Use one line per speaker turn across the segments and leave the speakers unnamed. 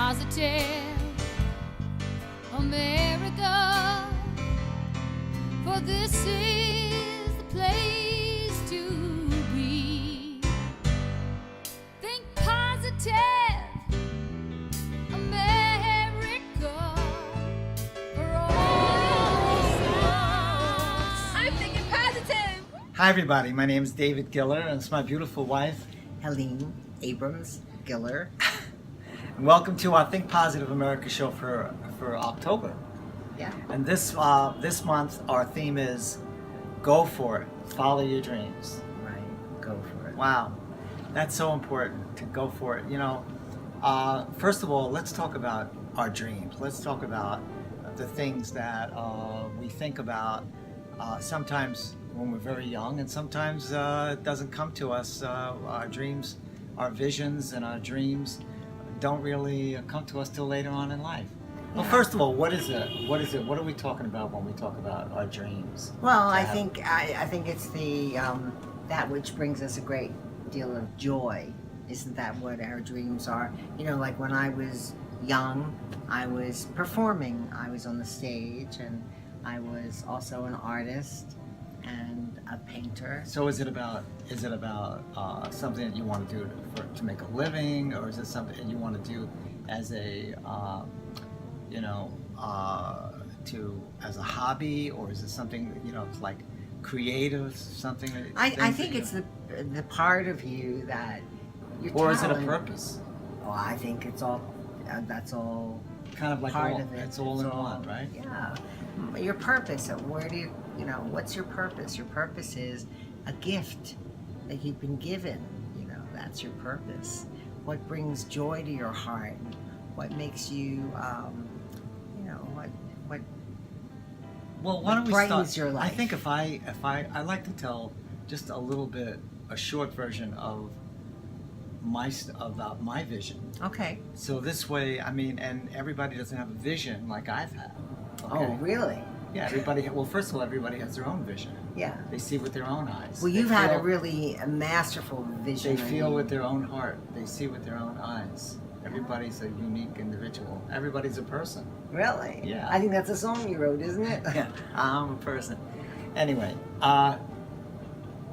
positive America, for this is the place to be. Think positive America, for all sides. I'm thinking positive.
Hi everybody, my name is David Giller and it's my beautiful wife,
Helene, Abrams, Giller.
and welcome to our Think Positive America show for October.
Yeah.
And this month our theme is Go For It, Follow Your Dreams.
Right, go for it.
Wow, that's so important, to go for it. You know, first of all, let's talk about our dreams. Let's talk about the things that we think about sometimes when we're very young, and sometimes it doesn't come to us. Our dreams, our visions, and our dreams don't really come to us till later on in life. Well, first of all, what is it? What is it? What are we talking about when we talk about our dreams?
Well, I think it's the that which brings us a great deal of joy. Isn't that what our dreams are? You know, like when I was young, I was performing. I was on the stage, and I was also an artist and a painter.
So is it about something that you want to do to make a living, or is it something that you want to do as a as a hobby, or is it something like creative, something that
I think it's the part of you that you're
or is it a
talent.
purpose?
Oh, I think it's all that's all
Kind of like
part
all,
of it.
it's all in one, right?
Yeah. Your purpose. Where do what's your purpose? Your purpose is a gift that you've been given. That's your purpose. What brings joy to your heart? What makes you, what
Well, why don't we
brightens
start?
your life?
I think if I like to tell just a little bit, a short version of about my vision.
Okay.
So this way, I mean, and everybody doesn't have a vision like I've had. Okay?
Oh, really?
Yeah, everybody. Well, first of all, everybody has their own vision.
Yeah.
They see with their own eyes.
Well,
They
you've had a
feel-
really masterful vision.
They feel with their own heart. They see with their own eyes. Everybody's a unique individual. Everybody's a person.
Really?
Yeah.
I think that's a song you wrote, isn't it?
Yeah, I'm a person. Anyway, I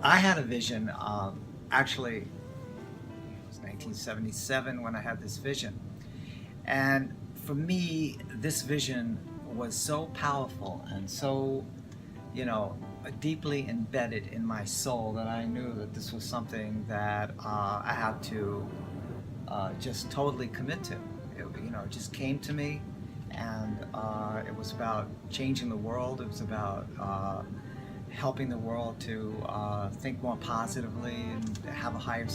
had a vision. Actually, it was 1977 when I had this vision, and for me, this vision was so powerful and so, deeply embedded in my soul that I knew that this was something that I had to just totally commit to. It just came to me, and it was about changing the world. It was about helping the world to think more positively and have a higher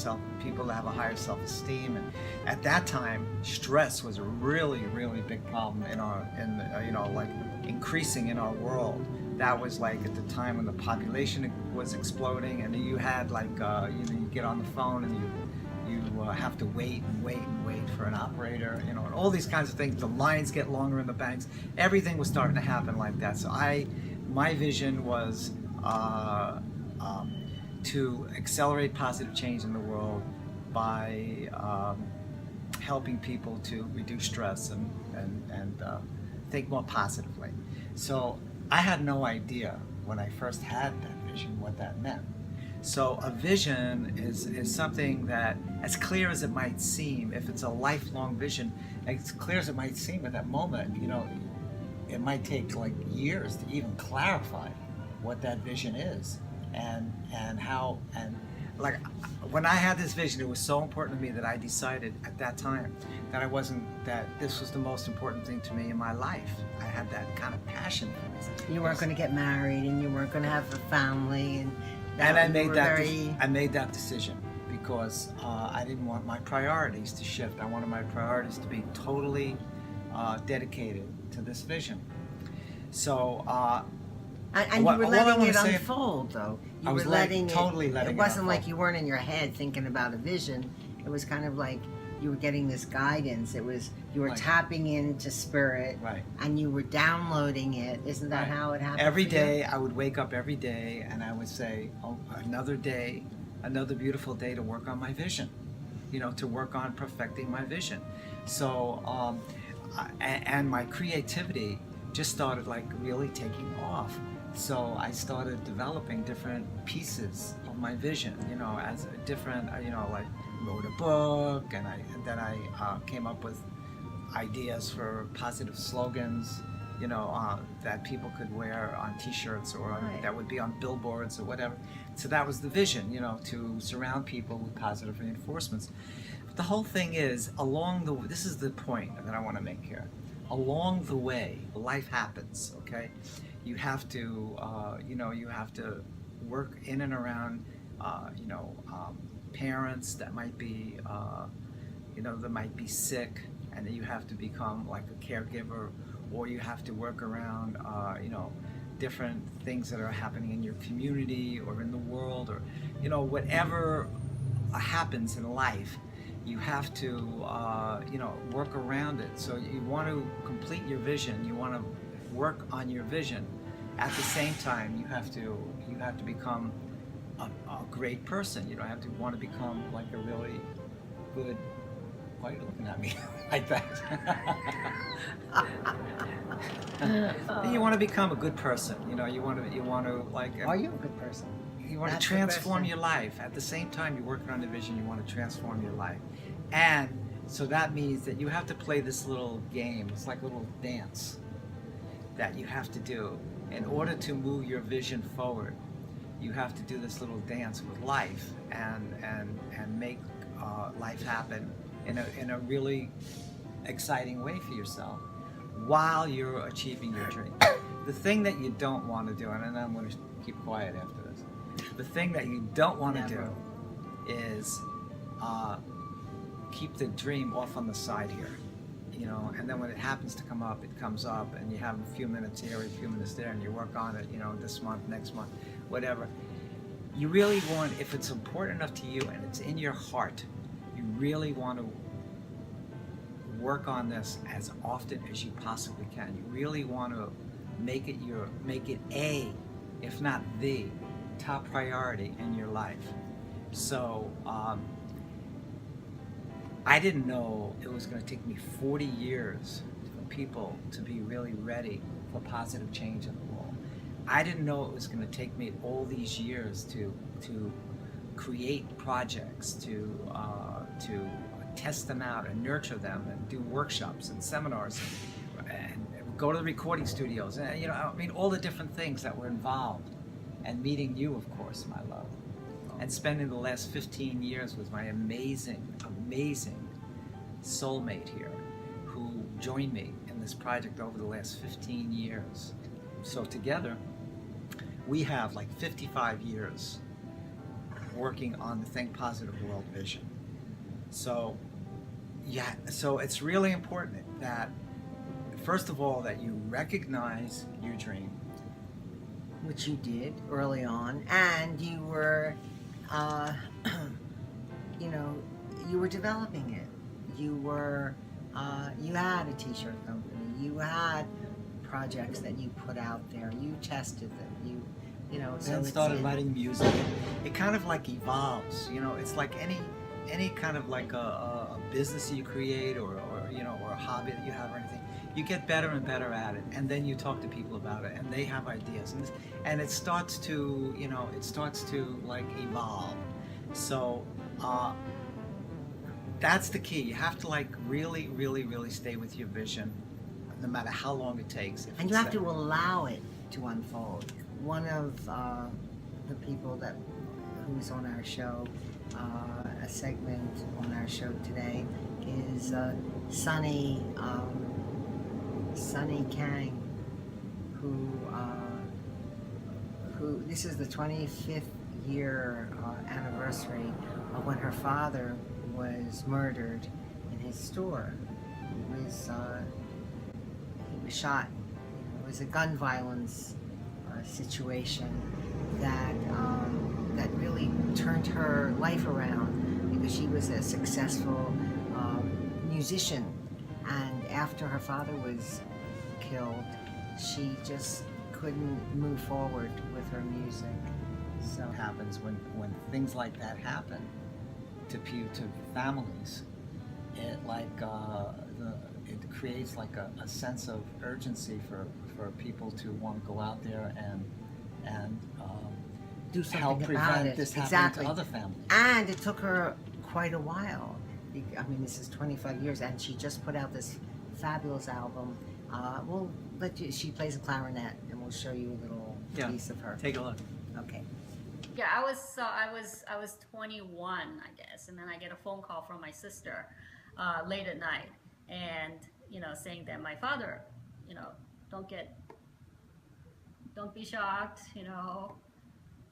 people to have a higher self-esteem. And at that time, stress was a really, really big problem like increasing in our world. That was like at the time when the population was exploding, and you had you get on the phone and you have to wait for an operator, and all these kinds of things. The lines get longer in the banks. Everything was starting to happen like that. So my vision was to accelerate positive change in the world by helping people to reduce stress and think more positively. So I had no idea when I first had that vision what that meant. So a vision is something that, as clear as it might seem, if it's a lifelong vision, as clear as it might seem at that moment, it might take like years to even clarify what that vision is and how, and like when I had this vision, it was so important to me that I decided at that time that this was the most important thing to me in my life. I had that kind of passion for this.
You weren't going to get married, and you weren't going to have a family,
And I made that decision because I didn't want my priorities to shift. I wanted my priorities to be totally dedicated to this vision. So,
and you were letting it unfold, though.
I was totally letting it
It wasn't
unfold.
like you weren't in your head thinking about a vision. It was kind of like you were getting this guidance. It was you were tapping into spirit,
Right.
and you were downloading it. Isn't that how it happened?
Every
for
day,
you?
I would wake up every day and I would say, "Oh, another day, another beautiful day to work on my vision." to work on perfecting my vision. So, and my creativity just started like really taking off. So I started developing different pieces of my vision, as a different, like wrote a book, and then I came up with ideas for positive slogans, that people could wear on T-shirts or
Right.
that would be on billboards or whatever. So that was the vision, to surround people with positive reinforcements. But the whole thing is, this is the point that I want to make here. Along the way, life happens. Okay, you have to, you have to work in and around, parents that might be, that might be sick, and you have to become like a caregiver, or you have to work around, different things that are happening in your community or in the world, or, whatever happens in life. You have to, work around it. So you want to complete your vision. You want to work on your vision. At the same time, you have to become a great person. You don't have to want to become like a really good. Why are you looking at me like that? You want to become a good person. You want to like.
Are you a good person?
You want
That's
to
the
transform
question.
your life. At the same time, you're working on the vision. You want to transform your life, and so that means that you have to play this little game. It's like a little dance that you have to do in order to move your vision forward. You have to do this little dance with life and make life happen in a really exciting way for yourself while you're achieving your dream. The thing that you don't want to do, and then I'm going to keep quiet after this. The thing that you don't want to
Never.
do is keep the dream off on the side here. And then when it happens to come up, it comes up, and you have a few minutes here, a few minutes there, and you work on it, this month, next month, whatever. You really want, if it's important enough to you and it's in your heart, you really want to work on this as often as you possibly can. You really want to make it a, if not the, top priority in your life. So, I didn't know it was going to take me 40 years for people to be really ready for positive change in the world. I didn't know it was going to take me all these years to create projects, to test them out and nurture them and do workshops and seminars and go to the recording studios and all the different things that were involved, and meeting you, of course, my love. And spending the last 15 years with my amazing soulmate here, who joined me in this project over the last 15 years. So together, we have like 55 years working on the Think Positive World Vision. So, so it's really important that, first of all, that you recognize your dream.
Which you did early on, and you were, you were developing it. You were, you had a T-shirt company. You had projects that you put out there. You tested them. So
Then
it's
started writing music. It kind of like evolves. It's like any kind of like a business you create or a hobby that you have or anything. You get better and better at it, and then you talk to people about it, and they have ideas, and it starts to like evolve. So that's the key. You have to like really, really, really stay with your vision, no matter how long it takes.
And you have to allow it to unfold. One of the people who's on our show, a segment on our show today, is Sunny Kang, who this is the 25th year anniversary of when her father was murdered in his store. He was shot. It was a gun violence situation that really turned her life around, because she was a successful musician, and after her father was killed, she just couldn't move forward with her music. So
happens when things like that happen. to families, it it creates like a sense of urgency for people to want to go out there and
Do something
help
about
prevent
it.
this happening
Exactly.
to other families.
And it took her quite a while. I mean, this is 25 years, and she just put out this fabulous album. We'll let you. She plays a clarinet, and we'll show you a little piece of her.
Take a look.
Okay.
Yeah, I was 21, I guess, and then I get a phone call from my sister late at night, and saying that my father, don't be shocked,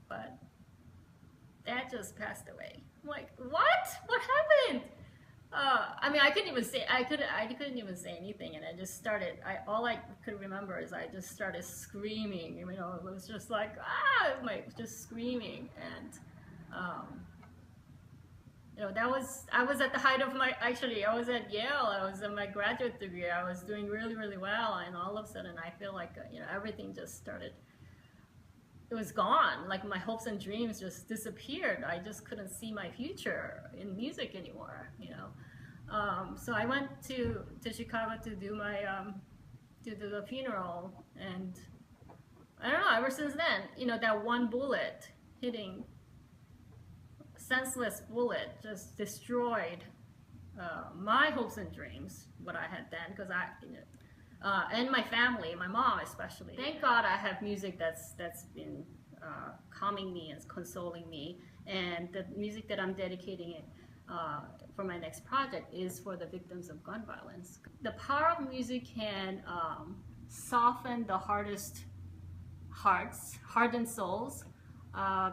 but Dad just passed away. I'm like, what? What happened? I mean, I couldn't even say anything, and I just started. All I could remember is I just started screaming. It was just like just screaming, and I was at the height of my. Actually, I was at Yale. I was in my graduate degree. I was doing really, really well, and all of a sudden, I feel like everything just started. It was gone. Like my hopes and dreams just disappeared. I just couldn't see my future in music anymore. So I went to Chicago to do my to do the funeral, and I don't know. Ever since then, that one bullet hitting, senseless bullet, just destroyed my hopes and dreams. What I had then, because and my family, my mom especially. Thank God I have music that's been calming me and consoling me, and the music that I'm dedicating it for my next project is for the victims of gun violence. The power of music can soften the hardened souls,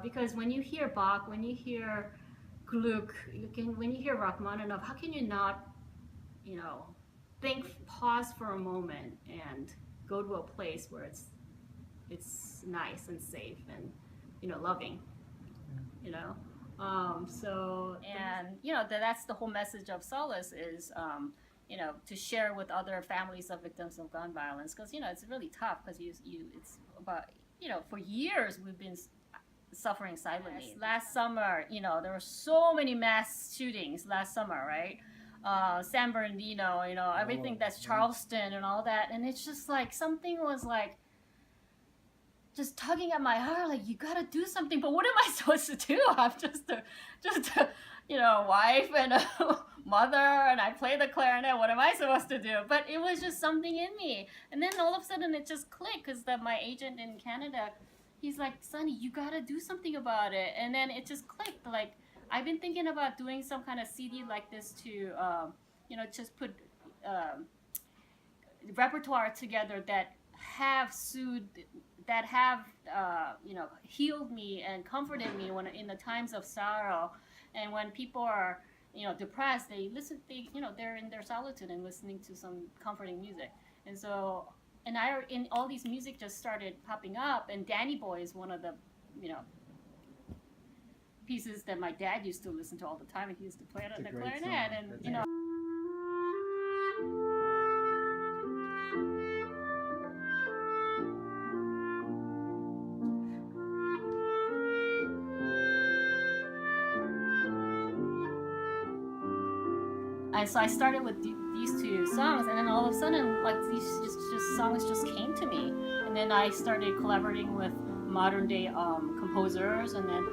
because when you hear Bach, when you hear Gluck, when you hear Rachmaninoff, how can you not, pause for a moment and go to a place where it's nice and safe and loving, that's the whole message of Solace is to share with other families of victims of gun violence, because it's really tough, because it's about for years we've been suffering silently. Yes. Last summer, there were so many mass shootings last summer, right? San Bernardino, everything that's Charleston and all that, and it's just like something was like just tugging at my heart, like you gotta do something. But what am I supposed to do? I'm just a wife and a mother, and I play the clarinet. What am I supposed to do? But it was just something in me, and then all of a sudden it just clicked, because my agent in Canada, he's like, Sonny, you gotta do something about it, and then it just clicked. Like, I've been thinking about doing some kind of CD like this to, just put repertoire together that have healed me and comforted me in the times of sorrow, and when people are, depressed, they're in their solitude and listening to some comforting music, and so. And all these music just started popping up, and Danny Boy is one of the, pieces that my dad used to listen to all the time, and he used to play it on the clarinet, and And so I started with these two songs, and then all of a sudden, like these just songs just came to me, and then I started collaborating with modern day composers, and then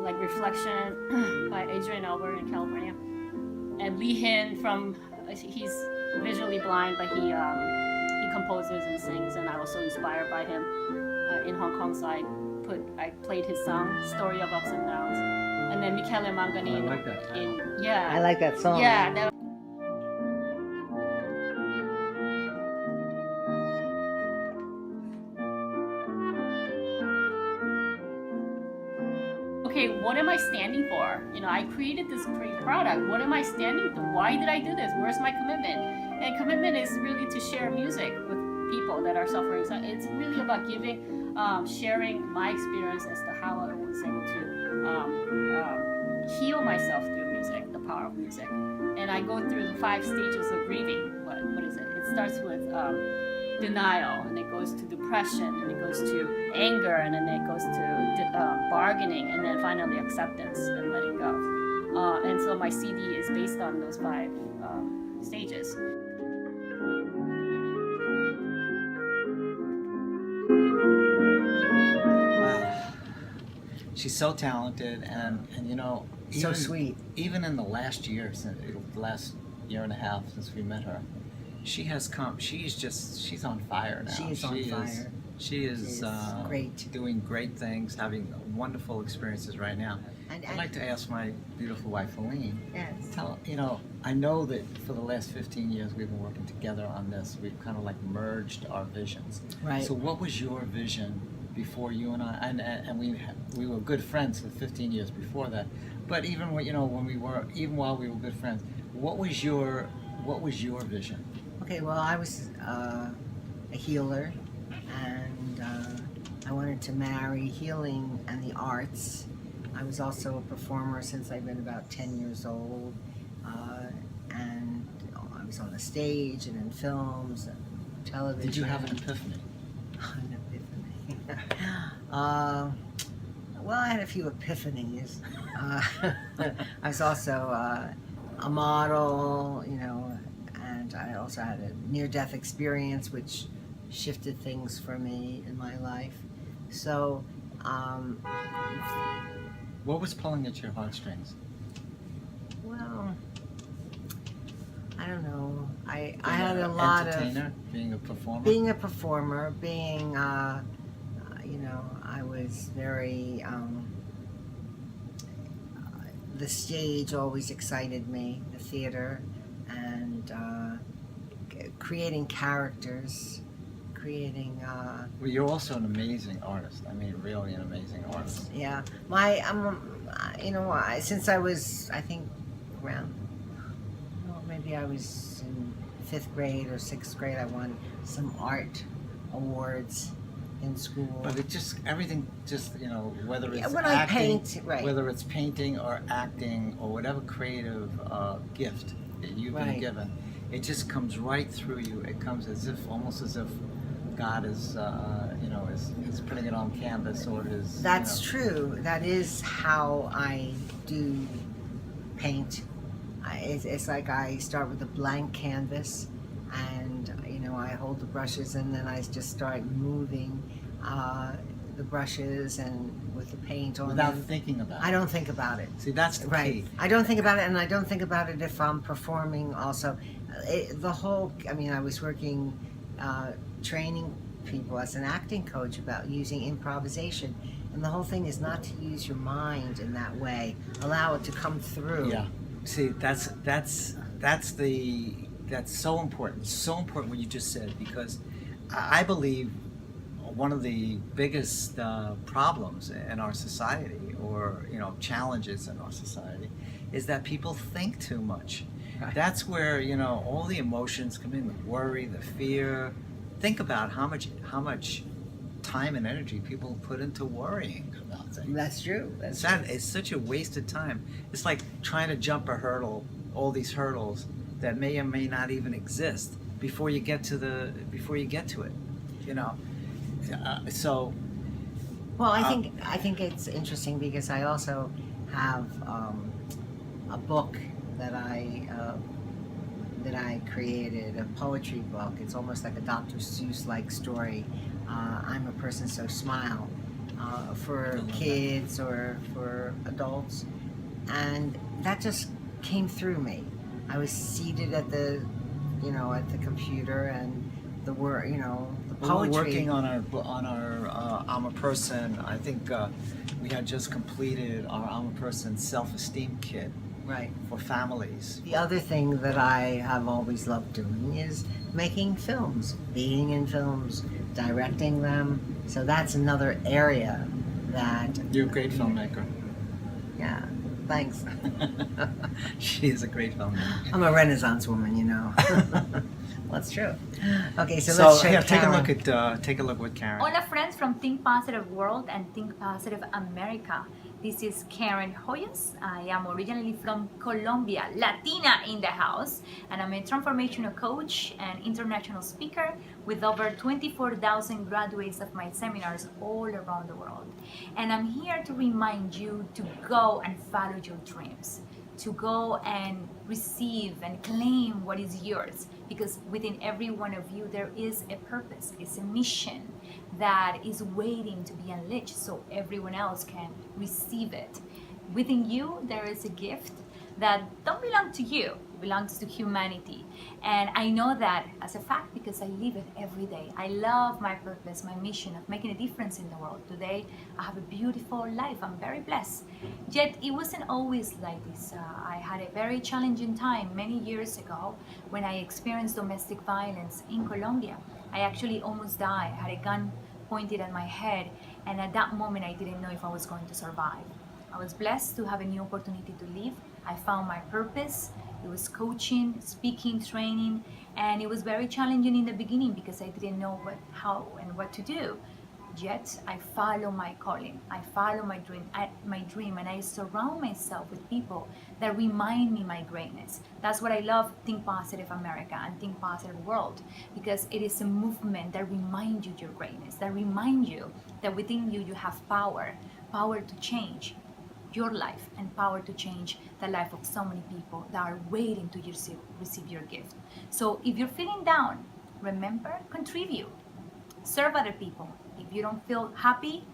like Reflection by Adrian Albert in California, and Lee Hin he's visually blind, but he composes and sings, and I was so inspired by him in Hong Kong, so I played his song Story of Ups and Downs, and then Michele Mangani.
I like that.
I like that song.
Yeah. Okay, what am I standing for? I created this great product. What am I standing for? Why did I do this? Where's my commitment? And commitment is really to share music with people that are suffering. So it's really about giving, sharing my experience as to how I was able to heal myself through music, the power of music. And I go through the 5 stages of grieving. What is it? It starts with denial, and it goes to depression, and it goes to anger, and then it goes to bargaining, and then finally acceptance and letting go. And and so my CD is based on those 5 stages.
Wow. She's so talented, and you know,
So sweet.
Even in the last year, since the last year and a half since we met her, she has come. She's on fire now.
She is on fire.
She is
great.
doing great things, having wonderful experiences right now. I'd like to ask my beautiful wife, Helene.
Yes.
I know that for the last 15 years we've been working together on this. We've kind of like merged our visions.
Right.
So what was your vision before you and I, and we were good friends for 15 years before that. But even even while we were good friends, what was your vision?
Okay, well, I was a healer, and I wanted to marry healing and the arts. I was also a performer since I've been about 10 years old, and I was on the stage and in films and television.
Did you have an epiphany?
An epiphany. Well, I had a few epiphanies. I was also a model, and I also had a near-death experience which shifted things for me in my life. So,
what was pulling at your heartstrings?
well, I don't know. I
Being
had a
an
lot
entertainer,
of
being a performer.
being a performer, I was very, the stage always excited me, the theater, and creating characters, creating,
Well, you're also an amazing artist. I mean, really an amazing artist.
yeah. Since I was, I think, around, maybe I was in 5th grade or 6th grade, I won some art awards in school.
But everything whether it's
when I
acting,
paint, right.
whether it's painting or acting or whatever creative gift that you've been
Right.
given, it just comes right through you. It comes almost as if God is putting it on canvas, or is.
That's true. That is how I do paint. It's like I start with a blank canvas, and I hold the brushes, and then I just start moving the brushes and with the paint on
Without
them.
thinking about it.
I don't think about it.
See, that's the
Right.
key.
I don't think about it, and I don't think about it if I'm performing also. I was working, training people as an acting coach about using improvisation. And the whole thing is not to use your mind in that way. Allow it to come through.
Yeah. See, that's so important. So important what you just said, because I believe one of the biggest problems in our society, or challenges in our society, is that people think too much.
Right.
That's where all the emotions come in: the worry, the fear. Think about how much time and energy people put into worrying about things.
That's true. That's
It's such a wasted time. It's like trying to jump a hurdle, all these hurdles that may or may not even exist before you get to it. So.
Well, I think it's interesting because I also have a book that I created, a poetry book. It's almost like a Dr. Seuss-like story. I'm a Person, So Smile, for kids or for adults, and that just came through me. I was seated at the computer, and the poetry.
We're working on our I'm a Person. I think we had just completed our I'm a Person self-esteem kit.
Right.
For families.
The other thing that I have always loved doing is making films, being in films, directing them. So that's another area that.
You're a great filmmaker.
Yeah, thanks.
She is a great filmmaker.
I'm a Renaissance woman, That's true. Okay, so let's check
take a look with Karen.
Hola friends from Think Positive World and Think Positive America. This is Karen Hoyos. I am originally from Colombia, Latina in the house, and I'm a transformational coach and international speaker with over 24,000 graduates of my seminars all around the world. And I'm here to remind you to go and follow your dreams. to go and receive and claim what is yours, because within every one of you there is a purpose, it's a mission that is waiting to be unleashed so everyone else can receive it. Within you there is a gift that don't belong to you, it belongs to humanity. And I know that as a fact because I live it every day. I love my purpose, my mission of making a difference in the world. Today I have a beautiful life, I'm very blessed. Yet it wasn't always like this. I had a very challenging time many years ago when I experienced domestic violence in Colombia. I actually almost died. I had a gun pointed at my head, and at that moment I didn't know if I was going to survive. I was blessed to have a new opportunity to live. I found my purpose. It was coaching, speaking, training, and it was very challenging in the beginning because I didn't know how and what to do. Yet I follow my calling. I follow my dream, and I surround myself with people that remind me my greatness. That's what I love Think Positive America and Think Positive World, because it is a movement that reminds you your greatness, that reminds you that within you you have power to change your life and power to change the life of so many people that are waiting to receive your gift. So if you're feeling down, remember, contribute, serve other people. If you don't feel happy,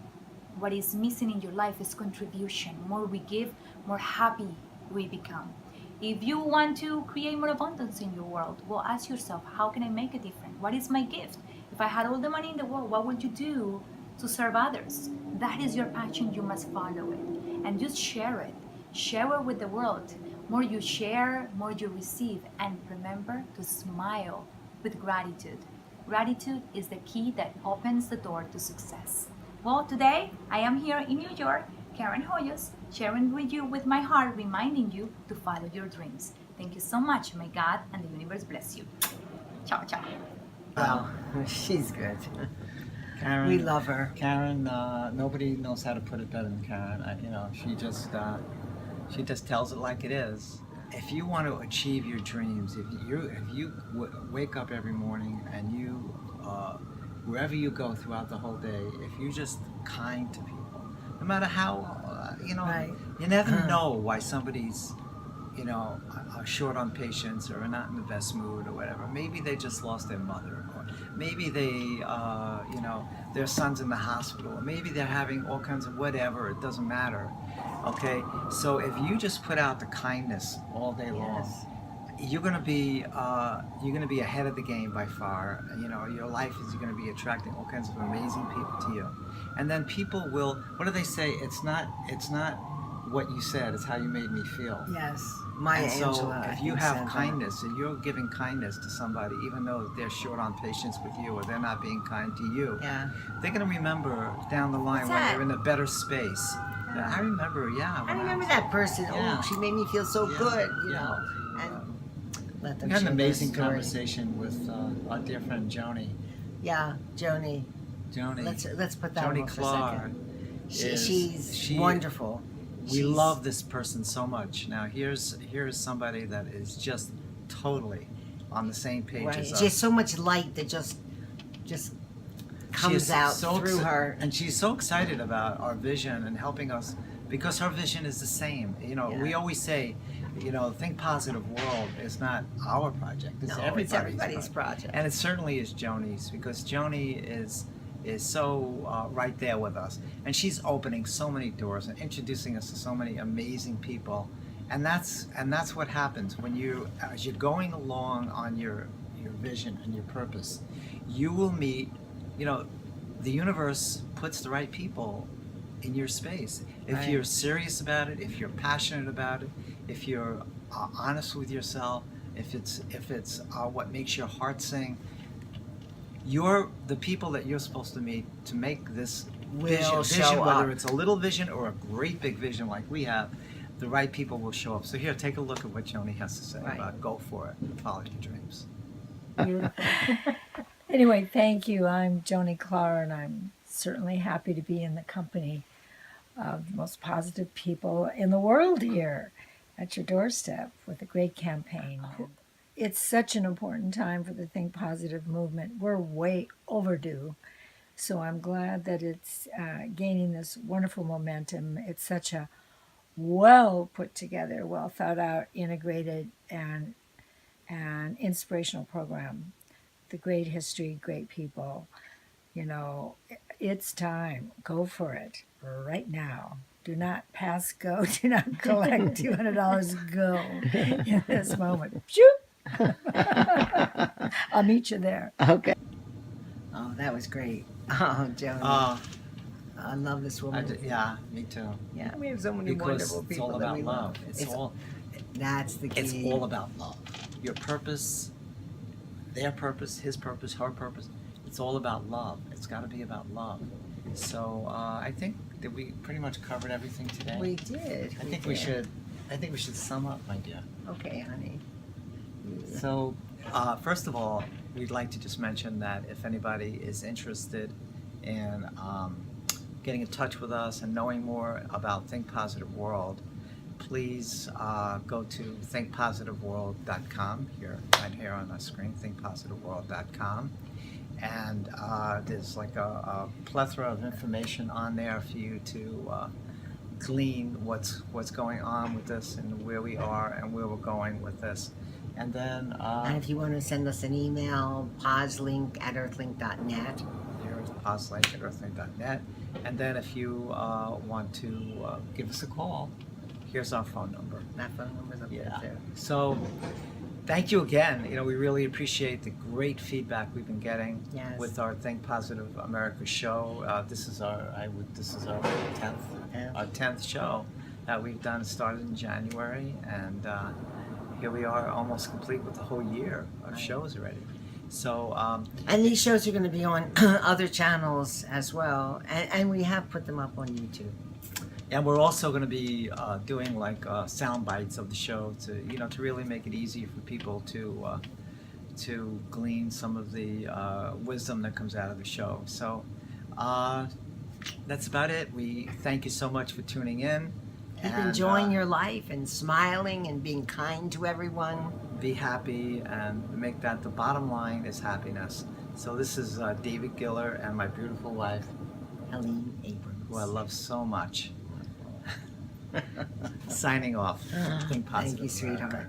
what is missing in your life is contribution. More we give, more happy we become. If you want to create more abundance in your world, well, ask yourself, how can I make a difference? What is my gift? If I had all the money in the world, what would you do to serve others? That is your passion, you must follow it. And just share it. Share it with the world. More you share, more you receive. And remember to smile with gratitude. Gratitude is the key that opens the door to success. Well, today I am here in New York, Karen Hoyos, sharing with you with my heart, reminding you to follow your dreams. Thank you so much. May God and the universe bless you. Ciao, ciao.
Wow, she's good.
Karen,
We love her.
Karen, nobody knows how to put it better than Karen. She just tells it like it is. If you want to achieve your dreams, if you wake up every morning and you, wherever you go throughout the whole day, if you're just kind to people, no matter how,
Right.
you never know why somebody's, are short on patience or are not in the best mood or whatever. Maybe they just lost their mother, or maybe they, their son's in the hospital, or maybe they're having all kinds of whatever. It doesn't matter. Okay, so if you just put out the kindness all day long, you're gonna be ahead of the game by far. Your life is going to be attracting all kinds of amazing people to you, and then people will. What do they say? It's not what you said, it's how you made me feel.
Yes, Maya
And so
Angelou. I
if you
think,
have
said that.
kindness and you're giving kindness to somebody, even though they're short on patience with you or they're not being kind to you,
Yeah.
they're going to remember down the line
What's
when
that?
they're in a better space. I remember,
I
when
remember
was-
that person.
Yeah.
Oh, she made me feel so
Yeah,
good,
yeah.
and let them
We had an
share their
amazing
story.
conversation with our dear friend Joni.
Yeah, Joni.
Joni.
Let's put that
Joni
on for a
Clark.
second. She's wonderful.
We love this person so much. Now here's somebody that is just totally on the same page
Right.
as us.
She has so much light that just
She
comes
is
out
so
through her.
and she's so excited about our vision and helping us because her vision is the same. We
Yeah.
always say, Think Positive World is not our project. It's
No,
everybody's,
it's everybody's project.
And it certainly is Joni's, because Joni is so right there with us, and she's opening so many doors and introducing us to so many amazing people, and that's what happens when as you're going along on your vision and your purpose, you will meet, the universe puts the right people in your space. If
Right.
you're serious about it, if you're passionate about it, if you're honest with yourself, if it's what makes your heart sing, the people that you're supposed to meet to make this
Will
vision,
show
whether
up.
it's a little vision or a great big vision like we have, the right people will show up. So here, take a look at what Joni has to say
Right.
about go for it, follow your dreams.
Beautiful. Anyway, thank you. I'm Joni Clark, and I'm certainly happy to be in the company of the most positive people in the world here at your doorstep with a great campaign. It's such an important time for the Think Positive movement. We're way overdue. So I'm glad that it's gaining this wonderful momentum. It's such a well put together, well thought out, integrated, and inspirational program. The great history, great people. You know, it's time. Go for it right now. Do not pass go. Do not collect $200. Go in this moment. Shoot! I'll meet you there.
Okay. Oh, that was great. Oh, Joni. I love this woman.
Yeah, me too.
Yeah, we have so many
Because
wonderful
it's
people
all
that
about
we
love.
love. That's the key.
It's all about love. Your purpose, their purpose, his purpose, her purpose. It's all about love. It's got to be about love. So I think that we pretty much covered everything today.
We did.
I think we should sum up, my dear.
Okay, honey.
So, first of all, we'd like to just mention that if anybody is interested in getting in touch with us and knowing more about Think Positive World, please go to thinkpositiveworld.com, right here on the screen, thinkpositiveworld.com. And there's like a plethora of information on there for you to glean what's going on with this and where we are and where we're going with this. And then
And if you want to send us an email, pauselink@earthlink.net.
there's pauselink@earthlink.net. And then if you want to give us a call, here's our phone number.
That phone number's up there too.
So thank you again. You know, we really appreciate the great feedback we've been getting
Yes.
with our Think Positive America show. This is our 10th show that we've done. Started in January, and here we are, almost complete with the whole year of shows already. So
And these shows are going to be on other channels as well, and we have put them up on YouTube.
and we're also going to be doing like sound bites of the show to really make it easy for people to glean some of the wisdom that comes out of the show. So that's about it. We thank you so much for tuning in.
Keep
And,
enjoying your life and smiling and being kind to everyone.
Be happy and make that the bottom line is happiness. So this is David Giller and my beautiful wife,
Helene Abrams.
who I love so much. Signing off. Think positive.
Thank you, sweetheart.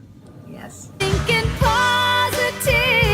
Yes.
Thinking positive.